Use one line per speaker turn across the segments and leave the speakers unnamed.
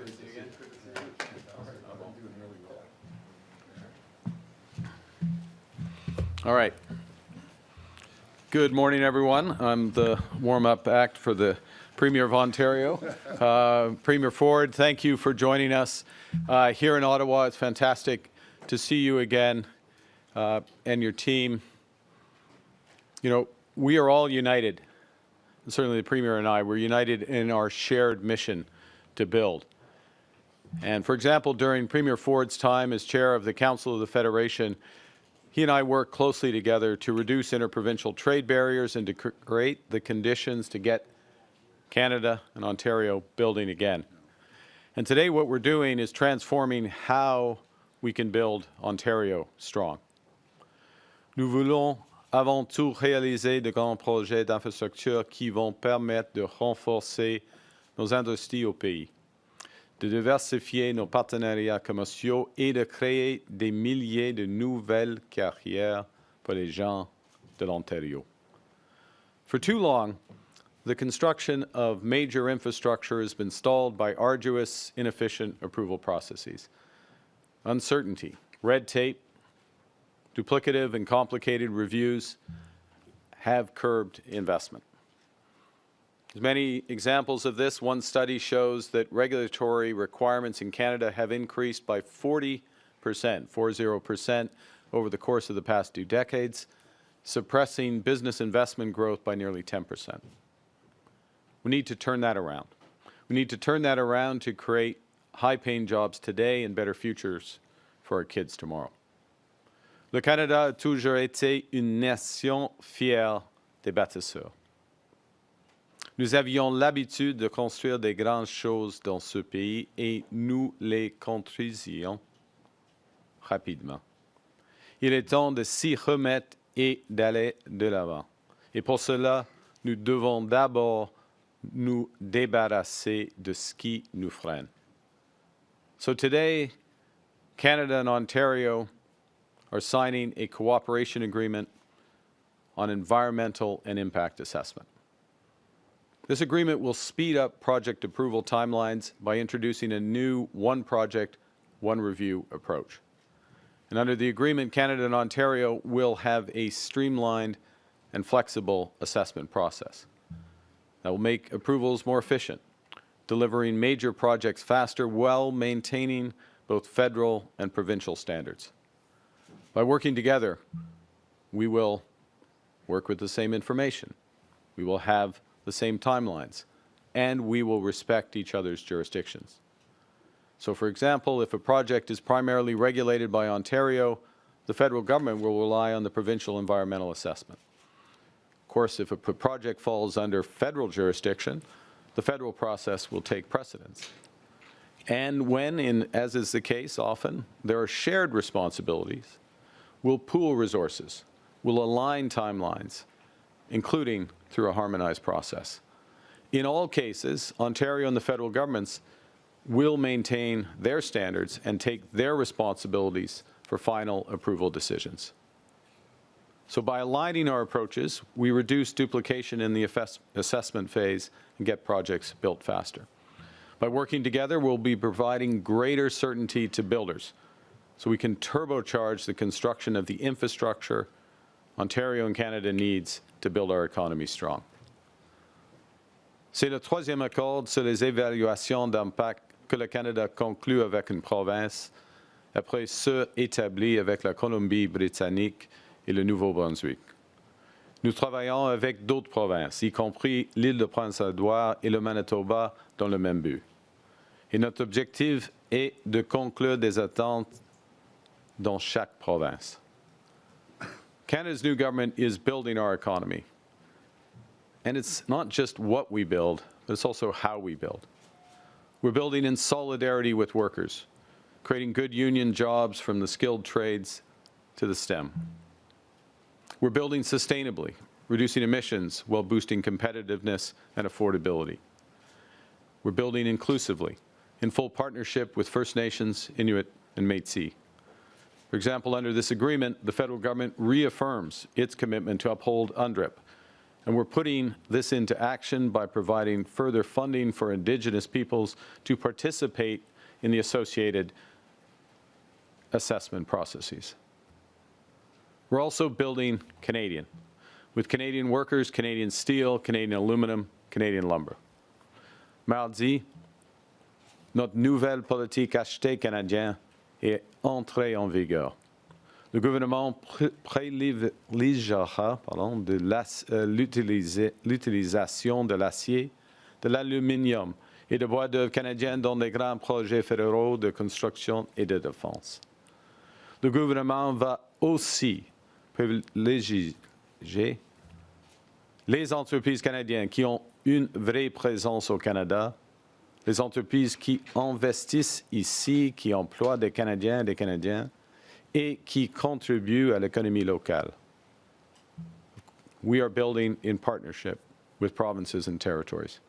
Good to see you again. All right. Good morning, everyone. I'm the warm-up act for the Premier of Ontario. Premier Ford, thank you for joining us here in Ottawa. It's fantastic to see you again and your team. You know, we are all united. Certainly the Premier and I, we're united in our shared mission to build. And for example, during Premier Ford's time as chair of the Council of the Federation, he and I worked closely together to reduce interprovincial trade barriers and to create the conditions to get Canada and Ontario building again. And today what we're doing is transforming how we can build Ontario strong. Nous voulons avant tout réaliser de grands projets d'infrastructure qui vont permettre de renforcer nos industries au pays, de diversifier nos partenariats commerciaux et de créer des milliers de nouvelles carrières pour les gens de l'Ontario. For too long, the construction of major infrastructure has been stalled by arduous, inefficient approval processes. Uncertainty, red tape, duplicative and complicated reviews have curbed investment. There's many examples of this. One study shows that regulatory requirements in Canada have increased by 40%, 40%, over the course of the past 2 decades, suppressing business investment growth by nearly 10%. We need to turn that around. We need to turn that around to create high-paying jobs today and better futures for our kids tomorrow. Le Canada a toujours été une nation fière des bâtisseurs. Nous avions l'habitude de construire des grandes choses dans ce pays et nous les construisions rapidement. Il est temps de s'y remettre et d'aller de l'avant. Et pour cela, nous devons d'abord nous débarrasser de ce qui nous freine. So today, Canada and Ontario are signing a cooperation agreement on environmental and impact assessment. This agreement will speed up project approval timelines by introducing a new one project, one review approach. And under the agreement, Canada and Ontario will have a streamlined and flexible assessment process that will make approvals more efficient, delivering major projects faster while maintaining both federal and provincial standards. By working together, we will work with the same information, we will have the same timelines, and we will respect each other's jurisdictions. So for example, if a project is primarily regulated by Ontario, the federal government will rely on the provincial environmental assessment. Of course, if a project falls under federal jurisdiction, the federal process will take precedence. And when, as is the case often, there are shared responsibilities, we'll pool resources, we'll align timelines, including through a harmonized process. In all cases, Ontario and the federal governments will maintain their standards and take their responsibilities for final approval decisions. So by aligning our approaches, we reduce duplication in the assessment phase and get projects built faster. By working together, we'll be providing greater certainty to builders so we can turbocharge the construction of the infrastructure Ontario and Canada needs to build our economy strong. C'est le troisième accord sur les évaluations d'impact que le Canada conclut avec une province, après ceux établis avec la Colombie-Britannique et le Nouveau-Brunswick. Nous travaillons avec d'autres provinces, y compris l'île de Prince-Édouard et le Manitoba, dans le même but. Et notre objectif est de conclure des attentes dans chaque province. Canada's new government is building our economy. And it's not just what we build, but it's also how we build. We're building in solidarity with workers, creating good union jobs from the skilled trades to the STEM. We're building sustainably, reducing emissions while boosting competitiveness and affordability. We're building inclusively, in full partnership with First Nations, Inuit, and Métis. For example, under this agreement, the federal government reaffirms its commitment to uphold UNDRIP And we're putting this into action by providing further funding for Indigenous peoples to participate in the associated assessment processes. We're also building Canadian, with Canadian workers, Canadian steel, Canadian aluminum, Canadian lumber. Mardi, notre nouvelle politique achetée canadienne est entrée en vigueur. Le gouvernement privilégiera de l'utilisation de l'acier, de l'aluminium et de bois d'œuvre canadiens dans les grands projets fédéraux de construction et de défense. Le gouvernement va aussi privilégier les entreprises canadiennes qui ont une vraie présence au Canada, les entreprises qui investissent ici, qui emploient des Canadiens et des Canadiens, et qui contribuent à l'économie locale. We are building in partnership with provinces and territories.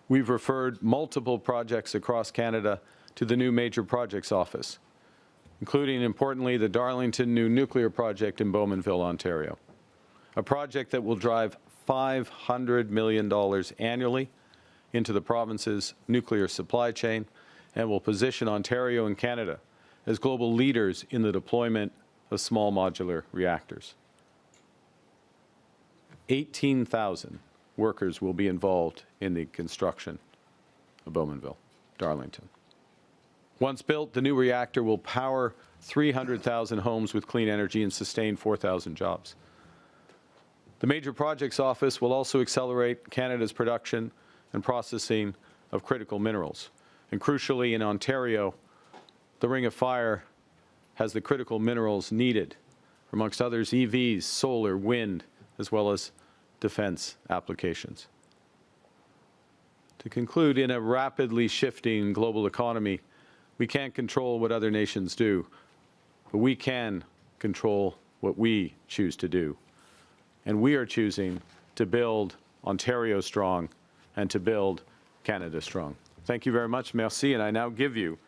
We've referred multiple projects across Canada to the new Major Projects Office, including, importantly, the Darlington new nuclear project in Bowmanville, Ontario, a project that will drive $500 million annually into the province's nuclear supply chain and will position Ontario and Canada as global leaders in the deployment of small modular reactors. 18,000 workers will be involved in the construction of Bowmanville, Darlington. Once built, the new reactor will power 300,000 homes with clean energy and sustain 4,000 jobs. The Major Projects Office will also accelerate Canada's production and processing of critical minerals. And crucially, in Ontario, the Ring of Fire has the critical minerals needed, amongst others EVs, solar, wind, as well as defense applications. To conclude, in a rapidly shifting global economy, we can't control what other nations do, but we can control what we choose to do. And we are choosing to build Ontario strong and to build Canada strong. Thank you very much. Merci. And I now give you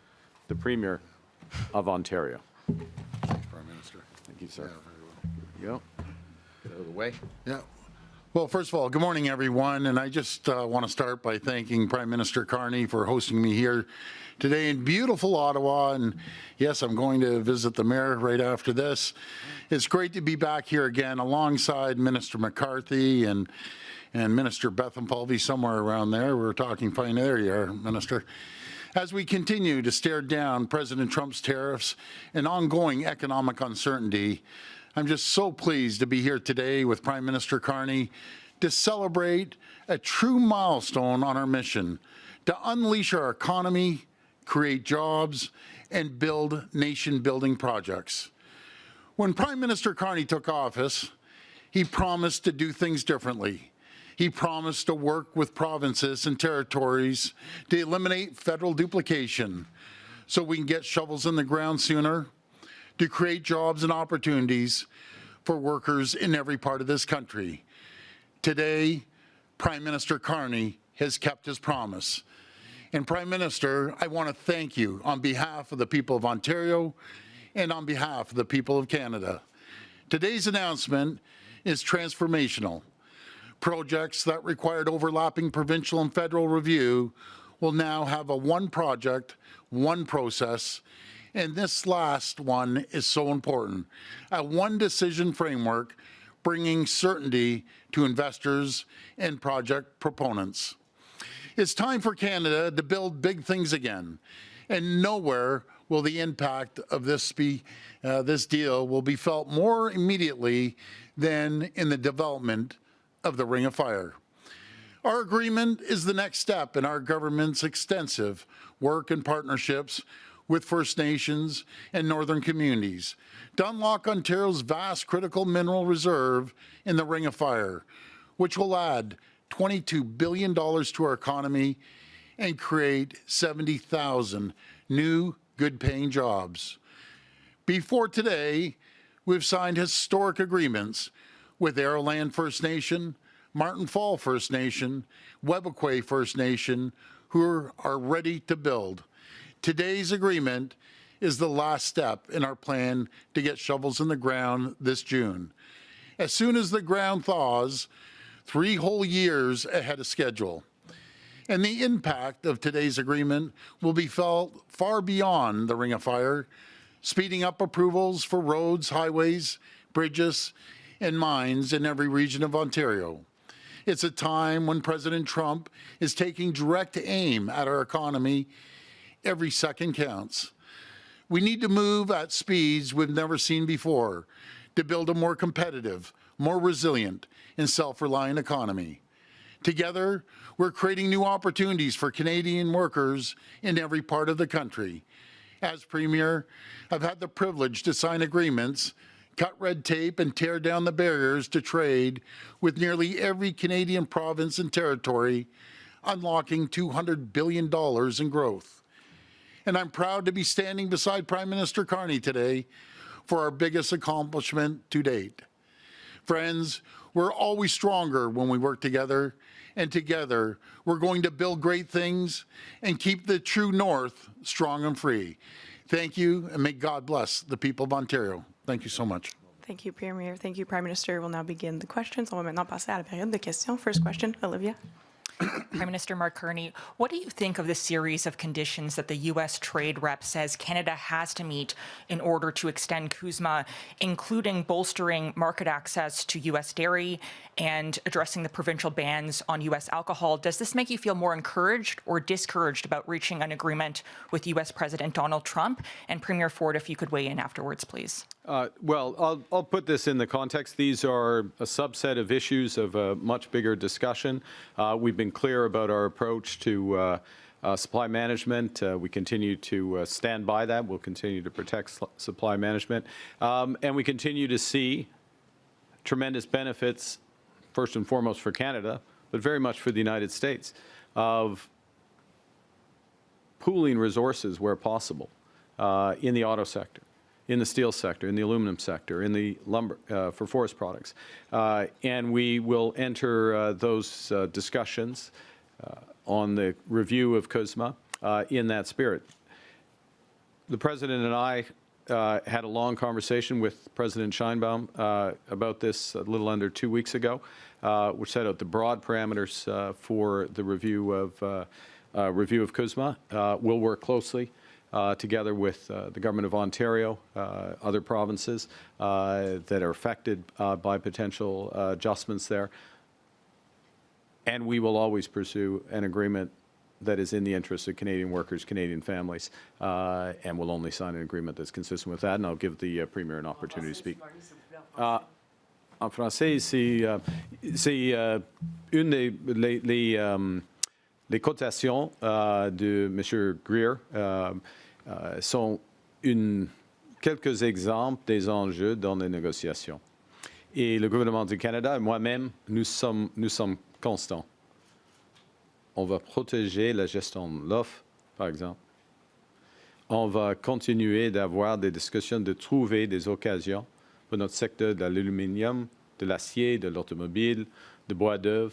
the Premier of Ontario.
Thanks, Prime Minister.
Thank you, sir.
Yeah, very well.
There you go. Get out of the way.
Yeah. Well, first of all, good morning, everyone. And I just want to start by thanking Prime Minister Carney for hosting me here today in beautiful Ottawa. And yes, I'm going to visit the mayor right after this. It's great to be back here again alongside Minister McCarthy and Minister Bethlenfalvy, somewhere around there. We're talking fine. There you are, Minister. As we continue to stare down President Trump's tariffs and ongoing economic uncertainty, I'm just so pleased to be here today with Prime Minister Carney to celebrate a true milestone on our mission to unleash our economy, create jobs, and build nation-building projects. When Prime Minister Carney took office, he promised to do things differently. He promised to work with provinces and territories to eliminate federal duplication so we can get shovels in the ground sooner, to create jobs and opportunities for workers in every part of this country. Today, Prime Minister Carney has kept his promise. And Prime Minister, I want to thank you on behalf of the people of Ontario and on behalf of the people of Canada. Today's announcement is transformational. Projects that required overlapping provincial and federal review will now have a one project, one process, and this last one is so important. A one decision framework bringing certainty to investors and project proponents. It's time for Canada to build big things again, and nowhere will the impact of this deal will be felt more immediately than in the development of the Ring of Fire. Our agreement is the next step in our government's extensive work and partnerships with First Nations and Northern communities to unlock Ontario's vast critical mineral reserve in the Ring of Fire, which will add $22 billion to our economy and create 70,000 new good-paying jobs. Before today, we've signed historic agreements with Arrowland First Nation, Martin Fall First Nation, Webequie First Nation, who are ready to build. Today's agreement is the last step in our plan to get shovels in the ground this June. As soon as the ground thaws, 3 whole years ahead of schedule. And the impact of today's agreement will be felt far beyond the Ring of Fire, speeding up approvals for roads, highways, bridges, and mines in every region of Ontario. It's a time when President Trump is taking direct aim at our economy. Every second counts. We need to move at speeds we've never seen before to build a more competitive, more resilient, and self-reliant economy. Together, we're creating new opportunities for Canadian workers in every part of the country. As Premier, I've had the privilege to sign agreements, cut red tape, and tear down the barriers to trade with nearly every Canadian province and territory, unlocking $200 billion in growth. And I'm proud to be standing beside Prime Minister Carney today for our biggest accomplishment to date. Friends, we're always stronger when we work together, and together we're going to build great things and keep the true north strong and free. Thank you, and may God bless the people of Ontario. Thank you so much.
Thank you, Premier. Thank you, Prime Minister. We'll now begin the questions. On va maintenant passer à la période de questions. First question, Olivia.
Prime Minister Mark Carney, what do you think of the series of conditions that the U.S. trade rep says Canada has to meet in order to extend CUSMA, including bolstering market access to U.S. dairy and addressing the provincial bans on U.S. alcohol? Does this make you feel more encouraged or discouraged about reaching an agreement with U.S. President Donald Trump? And Premier Ford, if you could weigh in afterwards, please.
Well, I'll put this in the context. These are a subset of issues of a much bigger discussion. We've been clear about our approach to supply management. We continue to stand by that. We'll continue to protect supply management. And we continue to see tremendous benefits, first and foremost for Canada, but very much for the United States, of pooling resources where possible in the auto sector, in the steel sector, in the aluminum sector, in the lumber, for forest products. And we will enter those discussions on the review of CUSMA in that spirit. The President and I had a long conversation with President Sheinbaum about this a little under 2 weeks ago, which set out the broad parameters for the review of CUSMA. We'll work closely together with the Government of Ontario, other provinces that are affected by potential adjustments there. And we will always pursue an agreement that is in the interest of Canadian workers, Canadian families, and we'll only sign an agreement that's consistent with that. And I'll give the Premier an opportunity to speak. En français, c'est les cotations de M. Greer sont quelques exemples des enjeux dans les négociations. Et le gouvernement du Canada et moi-même, nous sommes constants. On va protéger la gestion de l'offre, par exemple. On va continuer d'avoir des discussions, de trouver des occasions pour notre secteur de l'aluminium, de l'acier, de l'automobile, de bois d'œuvre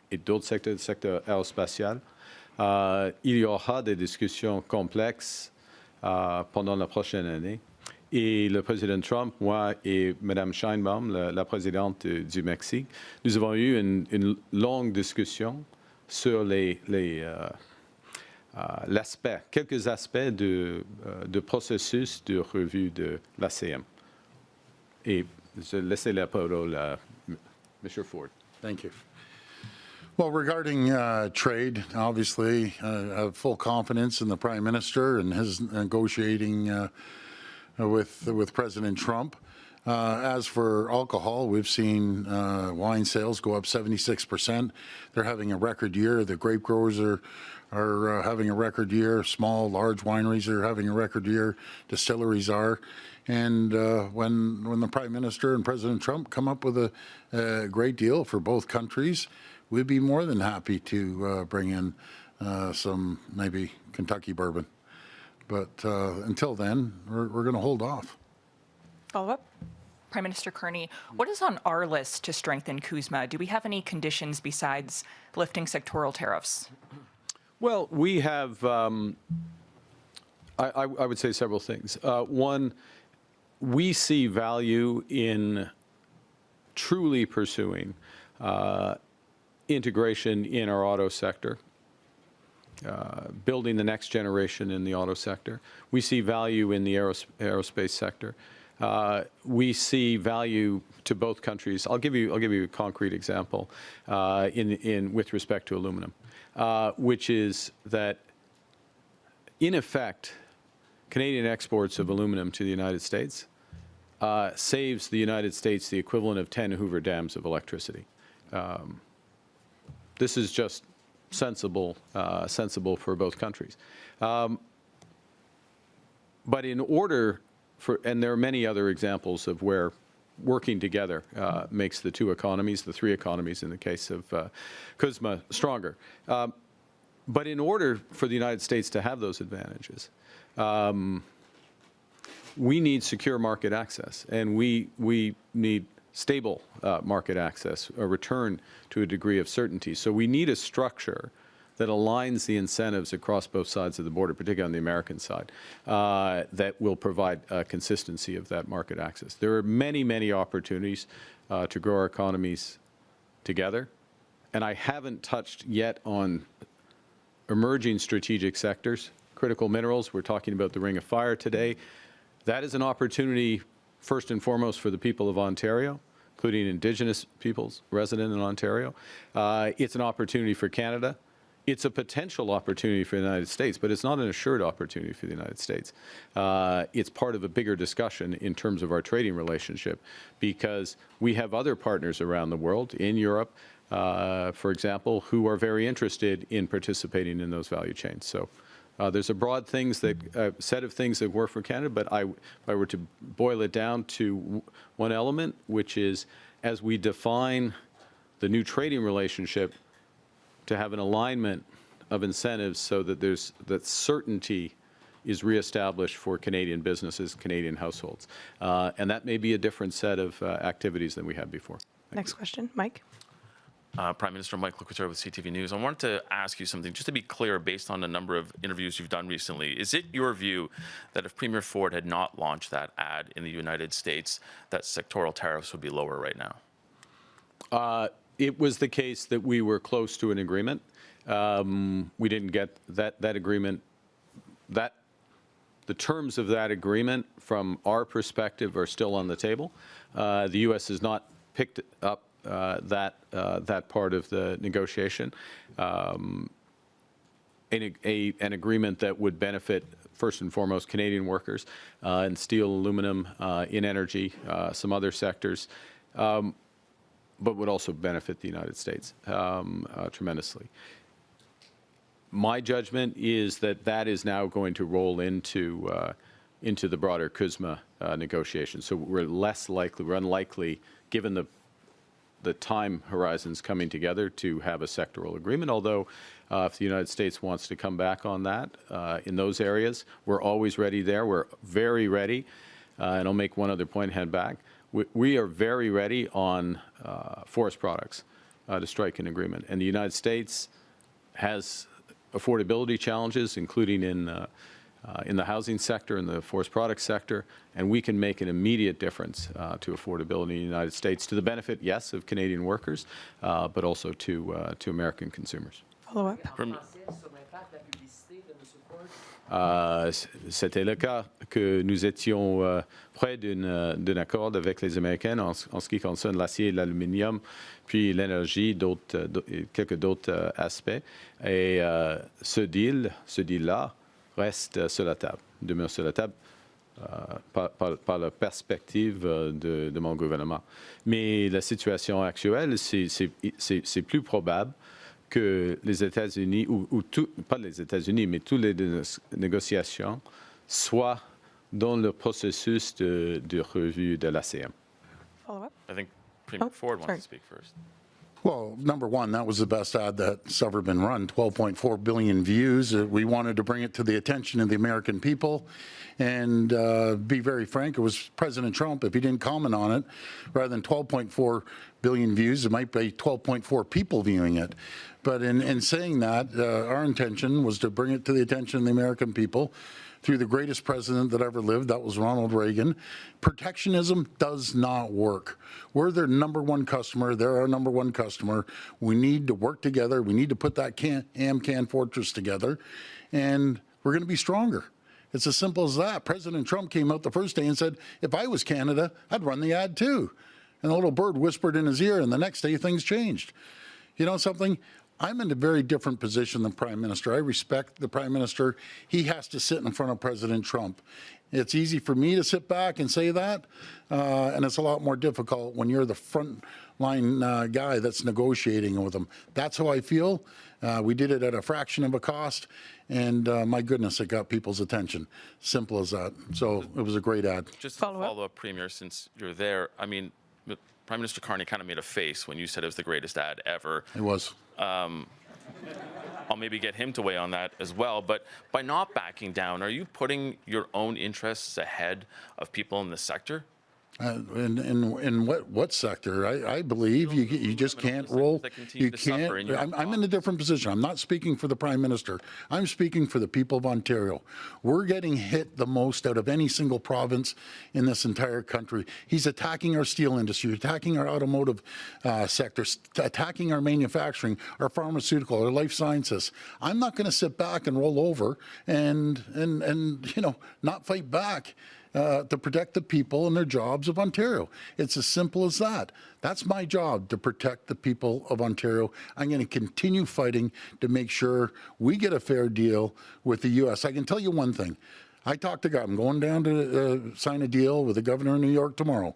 et d'autres secteurs, le secteur aérospatial. Il y aura des discussions complexes pendant la prochaine année. Et le président Trump, moi et Mme Sheinbaum, la présidente du Mexique, nous avons eu une longue discussion sur quelques aspects de processus de revue de l'ACM. Et je laisse la parole à M. Ford.
Thank you. Well, regarding trade, obviously, I have full confidence in the Prime Minister and his negotiating with President Trump. As for alcohol, we've seen wine sales go up 76%. They're having a record year. The grape growers are having a record year. Small, large wineries are having a record year. Distilleries are. And when the Prime Minister and President Trump come up with a great deal for both countries, we'd be more than happy to bring in some maybe Kentucky bourbon. But until then, we're going to hold off.
Follow-up?
Prime Minister Carney, what is on our list to strengthen CUSMA? Do we have any conditions besides lifting sectoral tariffs?
Well, we have, I would say several things. One, we see value in truly pursuing integration in our auto sector, building the next generation in the auto sector. We see value in the aerospace sector. We see value to both countries. I'll give you a concrete example with respect to aluminum, which is that in effect, Canadian exports of aluminum to the United States saves the United States the equivalent of 10 Hoover dams of electricity. This is just sensible for both countries. But in order for, and there are many other examples of where working together makes the two economies, the three economies in the case of CUSMA, stronger. But in order for the United States to have those advantages, we need secure market access, and we need stable market access, a return to a degree of certainty. So we need a structure that aligns the incentives across both sides of the border, particularly on the American side, that will provide consistency of that market access. There are many, many opportunities to grow our economies together, and I haven't touched yet on emerging strategic sectors, critical minerals. We're talking about the Ring of Fire today. That is an opportunity, first and foremost, for the people of Ontario, including Indigenous peoples resident in Ontario. It's an opportunity for Canada. It's a potential opportunity for the United States, but it's not an assured opportunity for the United States. It's part of a bigger discussion in terms of our trading relationship, because we have other partners around the world, in Europe, for example, who are very interested in participating in those value chains. So there's a broad set of things that work for Canada, but if I were to boil it down to one element, which is as we define the new trading relationship, to have an alignment of incentives so that that certainty is reestablished for Canadian businesses, Canadian households. And that may be a different set of activities than we had before.
Next question, Mike.
Prime Minister Mike Lecouteur with CTV News. I wanted to ask you something, just to be clear, based on a number of interviews you've done recently. Is it your view that if Premier Ford had not launched that ad in the United States, that sectoral tariffs would be lower right now?
It was the case that we were close to an agreement. We didn't get that agreement. The terms of that agreement, from our perspective, are still on the table. The U.S. has not picked up that part of the negotiation. An agreement that would benefit, first and foremost, Canadian workers in steel, aluminum, in energy, some other sectors, but would also benefit the United States tremendously. My judgment is that is now going to roll into the broader CUSMA negotiations. So we're unlikely, given the time horizons coming together, to have a sectoral agreement, although if the United States wants to come back on that in those areas, we're always ready there. We're very ready. And I'll make one other point, head back. We are very ready on forest products to strike an agreement. And the United States has affordability challenges, including in the housing sector and the forest products sector, and we can make an immediate difference to affordability in the United States, to the benefit, yes, of Canadian workers, but also to American consumers.
Follow up.
C'était le cas que nous étions près d'un accord avec les Américains en ce qui concerne l'acier et l'aluminium, puis l'énergie, quelques d'autres aspects. Et ce deal-là reste sur la table, demeure sur la table par la perspective de mon gouvernement. Mais la situation actuelle, c'est plus probable que les États-Unis, pas les États-Unis, mais toutes les négociations soient dans le processus de revue de l'ACM.
Follow up.
I think Premier Ford wants to speak first.
Well, number one, that was the best ad that's ever been run, 12.4 billion views. We wanted to bring it to the attention of the American people. And be very frank, it was President Trump. If he didn't comment on it, rather than 12.4 billion views, it might be 12.4 people viewing it. But in saying that, our intention was to bring it to the attention of the American people through the greatest president that ever lived, that was Ronald Reagan. Protectionism does not work. We're their number one customer. They're our number one customer. We need to work together. We need to put that AmCan fortress together, and we're going to be stronger. It's as simple as that. President Trump came out the first day and said, if I was Canada, I'd run the ad too. And the little bird whispered in his ear, and the next day things changed. You know something? I'm in a very different position than Prime Minister. I respect the Prime Minister. He has to sit in front of President Trump. It's easy for me to sit back and say that, and it's a lot more difficult when you're the front line guy that's negotiating with him. That's how I feel. We did it at a fraction of a cost, and my goodness, it got people's attention. Simple as that. So it was a great ad.
Just to follow up, Premier, since you're there, I mean, Prime Minister Carney kind of made a face when you said it was the greatest ad ever.
It was.
I'll maybe get him to weigh on that as well. But by not backing down, are you putting your own interests ahead of people in the sector?
In what sector? I believe you just can't roll. You can't. I'm in a different position. I'm not speaking for the Prime Minister. I'm speaking for the people of Ontario. We're getting hit the most out of any single province in this entire country. He's attacking our steel industry, attacking our automotive sector, attacking our manufacturing, our pharmaceutical, our life sciences. I'm not going to sit back and roll over and not fight back. To protect the people and their jobs of Ontario. It's as simple as that. That's my job, to protect the people of Ontario. I'm going to continue fighting to make sure we get a fair deal with the U.S. I can tell you one thing. I talked to God. I'm going down to sign a deal with the governor of New York tomorrow.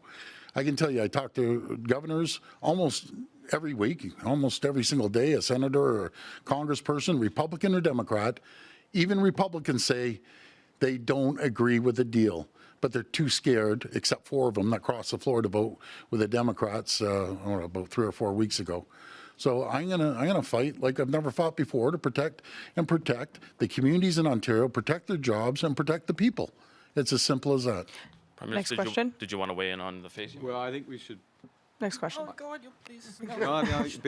I can tell you, I talk to governors almost every week, almost every single day, a senator or a congressperson, Republican or Democrat. Even Republicans say they don't agree with the deal, but they're too scared, except 4 of them that crossed the floor to vote with the Democrats about 3 or 4 weeks ago. So I'm gonna fight like I've never fought before to protect the communities in Ontario, protect their jobs, and protect the people. It's as simple as that.
Prime Minister,
Next question.
Did you want to weigh in on the face?
Well, I think we should.
Next question.
Go on, you please.
Non,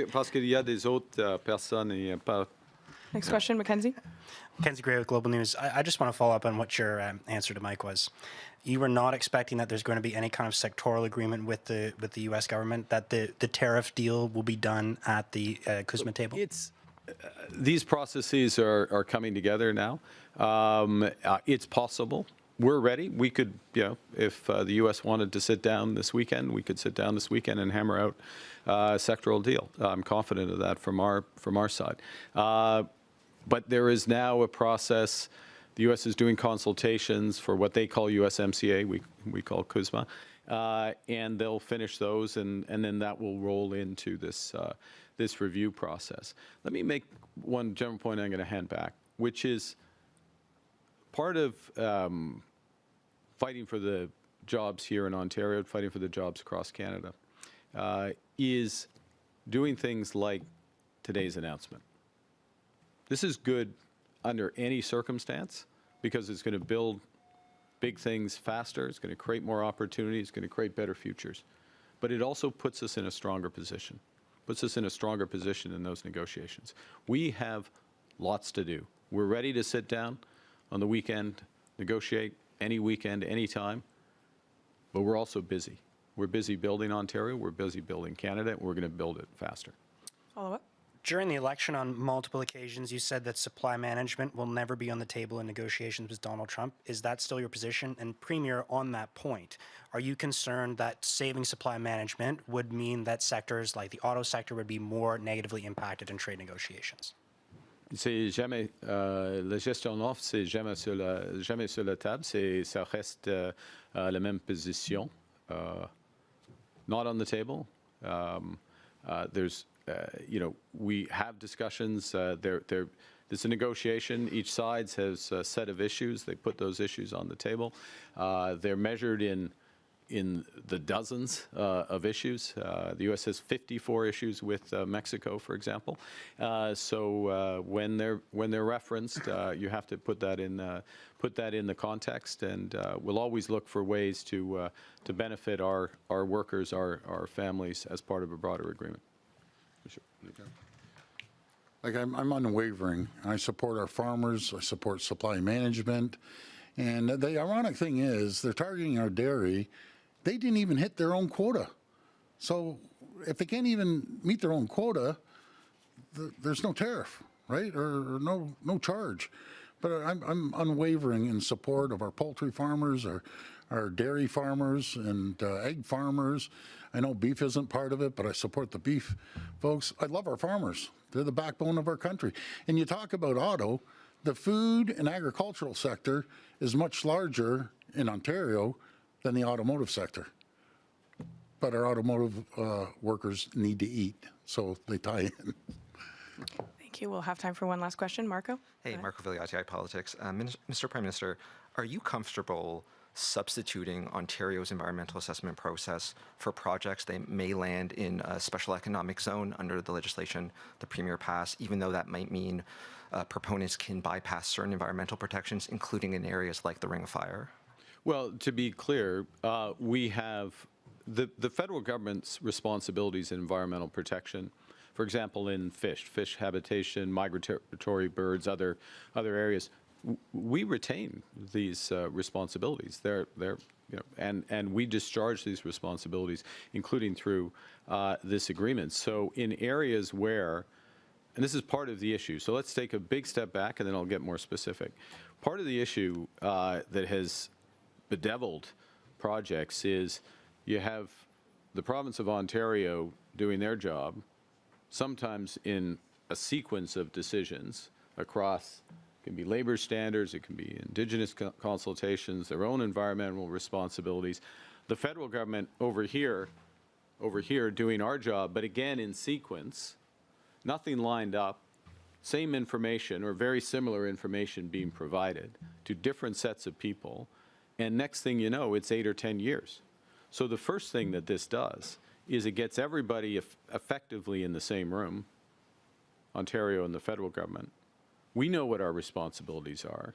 parce qu'il y a des autres personnes et pas.
Next question, Mackenzie.
Mackenzie Greer with Global News. I just want to follow up on what your answer to Mike was. You were not expecting that there's going to be any kind of sectoral agreement with the U.S. government, that the tariff deal will be done at the CUSMA table?
These processes are coming together now. It's possible. We're ready. We could, if the U.S. wanted to sit down this weekend, we could sit down this weekend and hammer out a sectoral deal. I'm confident of that from our side. But there is now a process. The U.S. is doing consultations for what they call USMCA, we call CUSMA, and they'll finish those, and then that will roll into this review process. Let me make one general point I'm going to hand back, which is part of fighting for the jobs here in Ontario, fighting for the jobs across Canada, is doing things like today's announcement. This is good under any circumstance because it's going to build big things faster, it's going to create more opportunities, it's going to create better futures. But it also puts us in a stronger position, in those negotiations. We have lots to do. We're ready to sit down on the weekend, negotiate any weekend, anytime, but we're also busy. We're busy building Ontario, we're busy building Canada, and we're going to build it faster.
Follow up.
During the election, on multiple occasions, you said that supply management will never be on the table in negotiations with Donald Trump. Is that still your position? And Premier, on that point, are you concerned that saving supply management would mean that sectors like the auto sector would be more negatively impacted in trade negotiations?
C'est jamais la gestion d'offre, c'est jamais sur la table. Ça reste la même position. Not on the table. There's we have discussions. There's a negotiation. Each side has a set of issues. They put those issues on the table. They're measured in the dozens of issues. The U.S. has 54 issues with Mexico, for example. So when they're referenced, you have to put that in the context, and we'll always look for ways to benefit our workers, our families, as part of a broader agreement.
Like I'm unwavering. I support our farmers. I support supply management. And the ironic thing is they're targeting our dairy. They didn't even hit their own quota. So if they can't even meet their own quota, there's no tariff, right? Or no charge. But I'm unwavering in support of our poultry farmers, our dairy farmers, and egg farmers. I know beef isn't part of it, but I support the beef folks. I love our farmers. They're the backbone of our country. And you talk about auto, the food and agricultural sector is much larger in Ontario than the automotive sector. But our automotive workers need to eat, so they tie in.
Thank you. We'll have time for one last question. Marco?
Hey, Marco Vigliati, Politics. Mr. Prime Minister, are you comfortable substituting Ontario's environmental assessment process for projects that may land in a special economic zone under the legislation the Premier passed, even though that might mean proponents can bypass certain environmental protections, including in areas like the Ring of Fire?
Well, to be clear, we have the federal government's responsibilities in environmental protection. For example, in fish habitation, migratory birds, other areas, we retain these responsibilities. They're and we discharge these responsibilities, including through this agreement. So in areas where, and this is part of the issue. So let's take a big step back, and then I'll get more specific. Part of the issue that has bedeviled projects is you have the province of Ontario doing their job, sometimes in a sequence of decisions across, it can be labor standards, it can be Indigenous consultations, their own environmental responsibilities. The federal government over here doing our job, but again in sequence, nothing lined up, same information or very similar information being provided to different sets of people, and next thing you know, it's 8 or 10 years. So the first thing that this does is it gets everybody effectively in the same room, Ontario and the federal government. We know what our responsibilities are.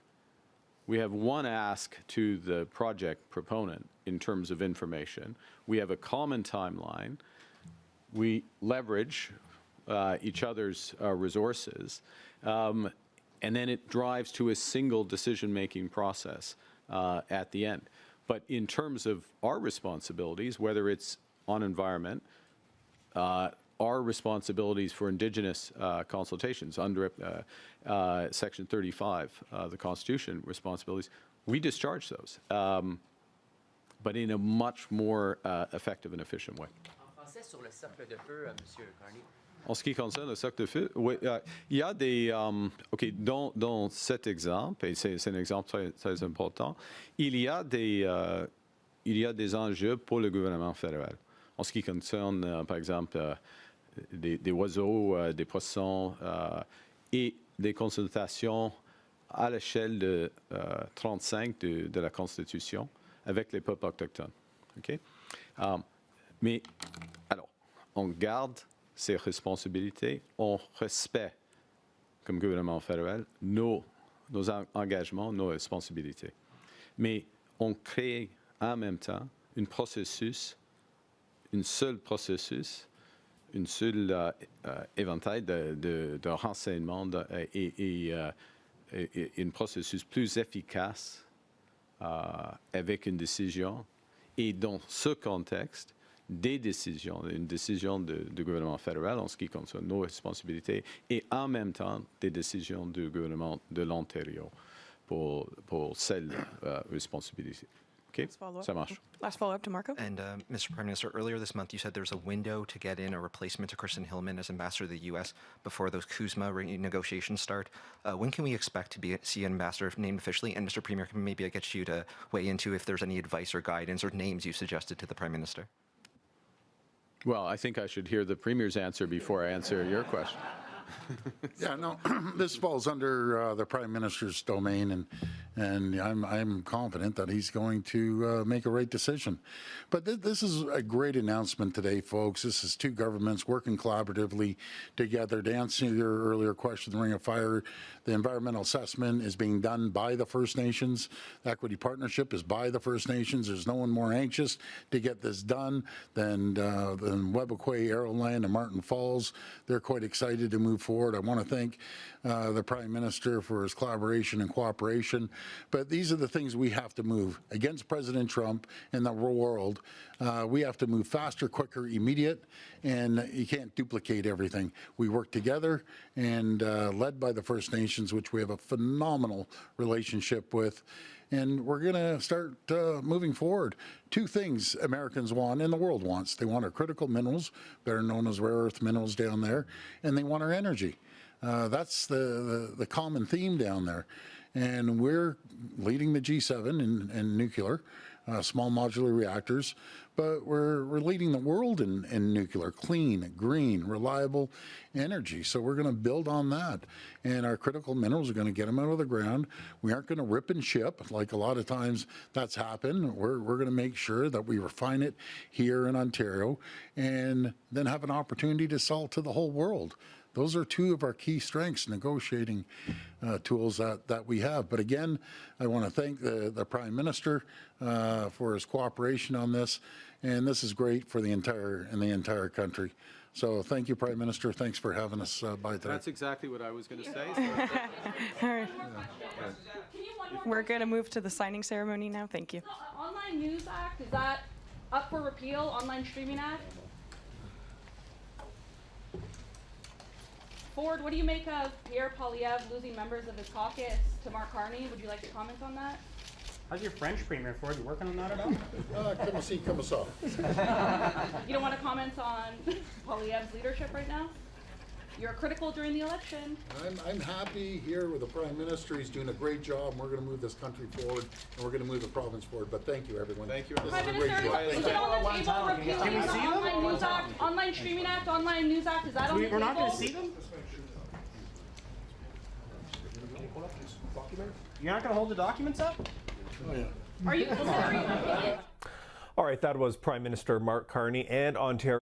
We have one ask to the project proponent in terms of information. We have a common timeline. We leverage each other's resources, and then it drives to a single decision-making process at the end. But in terms of our responsibilities, whether it's on environment, our responsibilities for Indigenous consultations under Section 35, the Constitution responsibilities, we discharge those, but in a much more effective and efficient way. En ce qui concerne le cercle de feu, oui, il y a des, dans cet exemple, et c'est un exemple très, très important, il y a des enjeux pour le gouvernement fédéral. En ce qui concerne, par exemple, des oiseaux, des poissons et des consultations à l'échelle de 35 de la Constitution avec les peuples autochtones. Okay? Mais, alors, on garde ses responsabilités, on respecte, comme gouvernement fédéral, nos engagements, nos responsabilités. Mais on crée en même temps un seul processus, une seule éventail de renseignements et un processus plus efficace avec une décision. Et dans ce contexte, des décisions, une décision du gouvernement fédéral en ce qui concerne nos responsabilités et en même temps des décisions du gouvernement de l'Ontario pour celles responsabilités. Okay? Ça marche.
Last follow-up to Marco.
And Mr. Prime Minister, earlier this month you said there's a window to get in a replacement to Kristen Hillman as ambassador to the U.S. before those CUSMA negotiations start. When can we expect to see an ambassador named officially? And Mr. Premier, can maybe I get you to weigh into if there's any advice or guidance or names you suggested to the Prime Minister?
Well, I think I should hear the Premier's answer before I answer your question.
Yeah, no, this falls under the Prime Minister's domain, And I'm confident that he's going to make a right decision. But this is a great announcement today, folks. This is two governments working collaboratively together. To answer your earlier question, the Ring of Fire, the environmental assessment is being done by the First Nations. The Equity Partnership is by the First Nations. There's no one more anxious to get this done than Webequie, Arrowland, and Martin Falls. They're quite excited to move forward. I want to thank the Prime Minister for his collaboration and cooperation. But these are the things we have to move against President Trump and the world. We have to move faster, quicker, immediate, and you can't duplicate everything. We work together and led by the First Nations, which we have a phenomenal relationship with. And we're going to start moving forward. Two things Americans want and the world wants. They want our critical minerals, better known as rare earth minerals down there, and they want our energy. That's the common theme down there. And we're leading the G7 in nuclear, small modular reactors, but we're leading the world in nuclear, clean, green, reliable energy. So we're going to build on that. And our critical minerals are going to get them out of the ground. We aren't going to rip and ship like a lot of times that's happened. We're going to make sure that we refine it here in Ontario and then have an opportunity to sell to the whole world. Those are two of our key strengths, negotiating tools that we have. But again, I want to thank the Prime Minister for his cooperation on this, and this is great for the entire country. So thank you, Prime Minister. Thanks for having us by today.
That's exactly what I was going to say.
All right. We're going to move to the signing ceremony now. Thank you.
Online News Act, is that up for repeal? Online Streaming Act? Ford, what do you make of Pierre Poilievre losing members of his caucus to Mark Carney? Would you like to comment on that?
How's your French Premier, Ford? You working on that at all?
Come see, come saw.
You don't want to comment on Poilievre's leadership right now? You're critical during the election.
I'm happy here with the Prime Minister. He's doing a great job, and we're going to move this country forward, and we're going to move the province forward. But thank you, everyone.
Thank you.
This is
Prime
a great
Minister,
job.
is it on the table repealing the Online News Act, Online Streaming Act, Online News Act? Is that on the table?
We're not going to see them? You're not going to hold the documents up?
Oh, yeah.
Are you considering repealing?
All right, that was Prime Minister Mark Carney and Ontario.